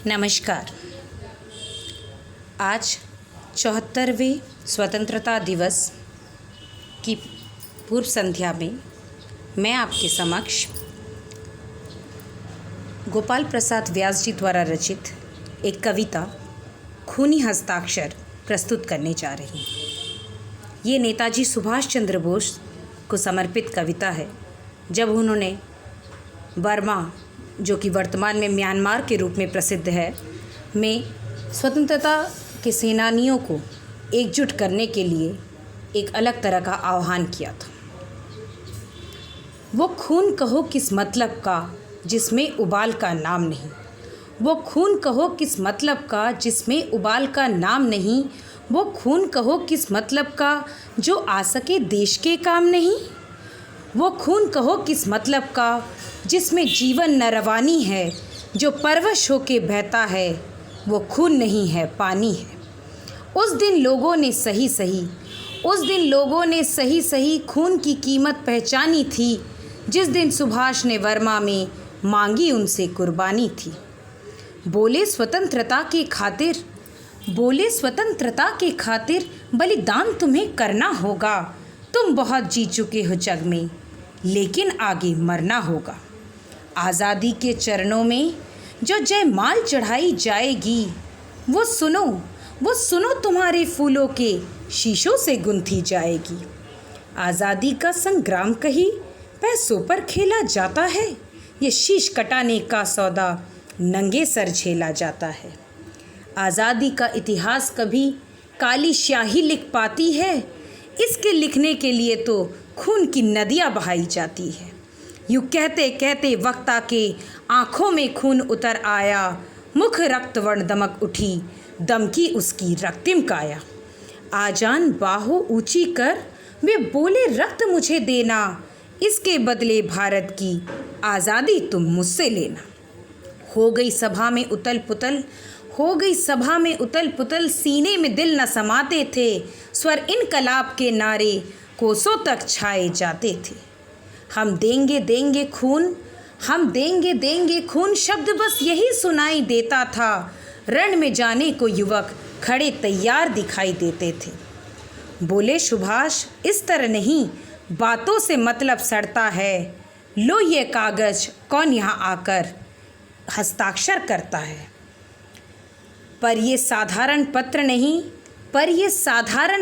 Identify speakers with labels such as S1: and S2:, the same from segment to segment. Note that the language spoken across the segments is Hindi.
S1: नमस्कार। आज 74वें स्वतंत्रता दिवस की पूर्व संध्या में मैं आपके समक्ष गोपाल प्रसाद व्यास जी द्वारा रचित एक कविता खूनी हस्ताक्षर प्रस्तुत करने जा रही हूँ। ये नेताजी सुभाष चंद्र बोस को समर्पित कविता है। जब उन्होंने बर्मा, जो कि वर्तमान में म्यांमार के रूप में प्रसिद्ध है, में स्वतंत्रता के सेनानियों को एकजुट करने के लिए एक अलग तरह का आह्वान किया था। वो खून कहो किस मतलब का जिसमें उबाल का नाम नहीं, वो खून कहो किस मतलब का जिसमें उबाल का नाम नहीं, वो खून कहो किस मतलब का जो आ सके देश के काम नहीं, वो खून कहो किस मतलब का जिसमें जीवन न रवानी है, जो परवश होके बहता है वो खून नहीं है पानी है। उस दिन लोगों ने सही सही खून की कीमत पहचानी थी, जिस दिन सुभाष ने वर्मा में मांगी उनसे कुर्बानी थी। बोले स्वतंत्रता के खातिर बलिदान तुम्हें करना होगा। तुम बहुत जी चुके हो जग में, लेकिन आगे मरना होगा। आज़ादी के चरणों में जो जयमाल चढ़ाई जाएगी, वो सुनो तुम्हारे फूलों के शीशों से गुंथी जाएगी। आज़ादी का संग्राम कहीं पैसों पर खेला जाता है, ये शीश कटाने का सौदा नंगे सर झेला जाता है। आज़ादी का इतिहास कभी काली स्याही लिख पाती है, इसके लिखने के लिए तो खून की नदियाँ बहाई जाती है। यूँ कहते कहते वक्त आके आँखों में खून उतर आया, मुख रक्तवर्ण दमक उठी, दम की उसकी रक्तिम काया। आजान बाहों ऊंची कर वे बोले रक्त मुझे देना, इसके बदले भारत की आज़ादी तुम मुझसे लेना। हो गई सभा में उतल पुतल, सीने में दिल न समाते थे, स्वर इनकलाब के नारे कोसों तक छाए जाते थे। हम देंगे खून शब्द बस यही सुनाई देता था, रण में जाने को युवक खड़े तैयार दिखाई देते थे। बोले सुभाष इस तरह नहीं, बातों से मतलब सड़ता है, लो ये कागज कौन यहाँ आकर हस्ताक्षर करता है। पर ये साधारण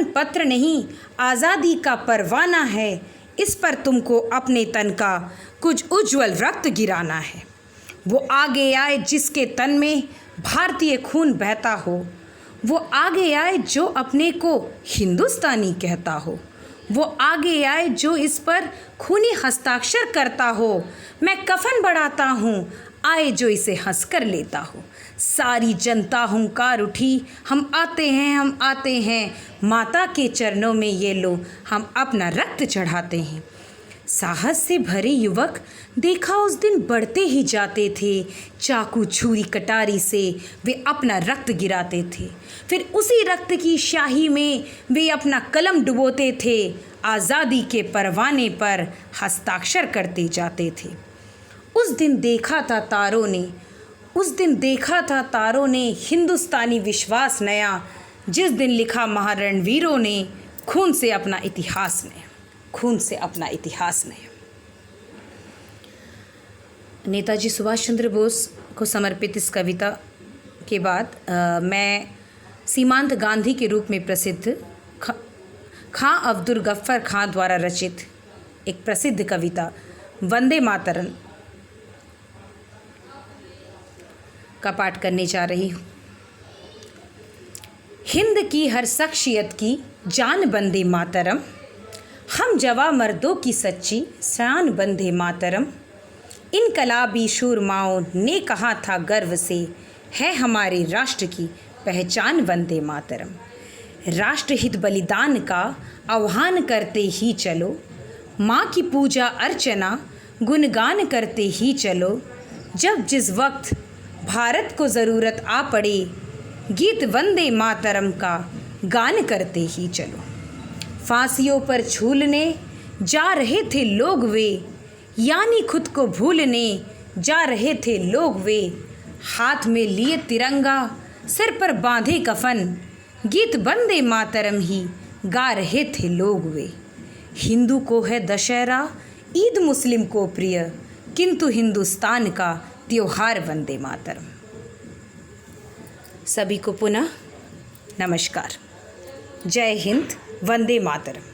S1: पत्र नहीं, आज़ादी का परवाना है, इस पर तुमको अपने तन का कुछ उज्जवल रक्त गिराना है। वो आगे आए जिसके तन में भारतीय खून बहता हो, वो आगे आए जो अपने को हिंदुस्तानी कहता हो, वो आगे आए जो इस पर खूनी हस्ताक्षर करता हो। मैं कफन बढ़ाता हूँ, आए जो इसे हंसकर लेता हो। सारी जनता हुंकार उठी, हम आते हैं, माता के चरणों में ये लो हम अपना रक्त चढ़ाते हैं। साहस से भरे युवक देखा उस दिन बढ़ते ही जाते थे, चाकू छुरी कटारी से वे अपना रक्त गिराते थे, फिर उसी रक्त की स्याही में वे अपना कलम डुबोते थे, आज़ादी के परवाने पर हस्ताक्षर करते जाते थे। उस दिन देखा था तारों ने हिंदुस्तानी विश्वास नया, जिस दिन लिखा महारणवीरों ने खून से अपना इतिहास नया। नेताजी सुभाष चंद्र बोस को समर्पित इस कविता के बाद मैं सीमांत गांधी के रूप में प्रसिद्ध खां अब्दुल गफ्फर खां द्वारा रचित एक प्रसिद्ध कविता वंदे मातरम का पाठ करने जा रही हूँ। हिंद की हर शख्सियत की जान बंदे मातरम, हम जवा मर्दों की सच्ची शान बंदे मातरम। इनकलाबी शूरमाओं ने कहा था गर्व से, है हमारे राष्ट्र की पहचान वंदे मातरम। राष्ट्रहित बलिदान का आह्वान करते ही चलो, माँ की पूजा अर्चना गुणगान करते ही चलो। जब जिस वक्त भारत को ज़रूरत आ पड़े, गीत वंदे मातरम का गान करते ही चलो। फांसियों पर झूलने जा रहे थे लोग वे, यानी खुद को भूलने जा रहे थे लोग वे। हाथ में लिए तिरंगा, सिर पर बांधे कफन, गीत वंदे मातरम ही गा रहे थे लोग वे। हिंदू को है दशहरा, ईद मुस्लिम को प्रिय, किंतु हिंदुस्तान का त्योहार वंदे मातरम। सभी को पुनः नमस्कार। जय हिंद, वंदे मातरम।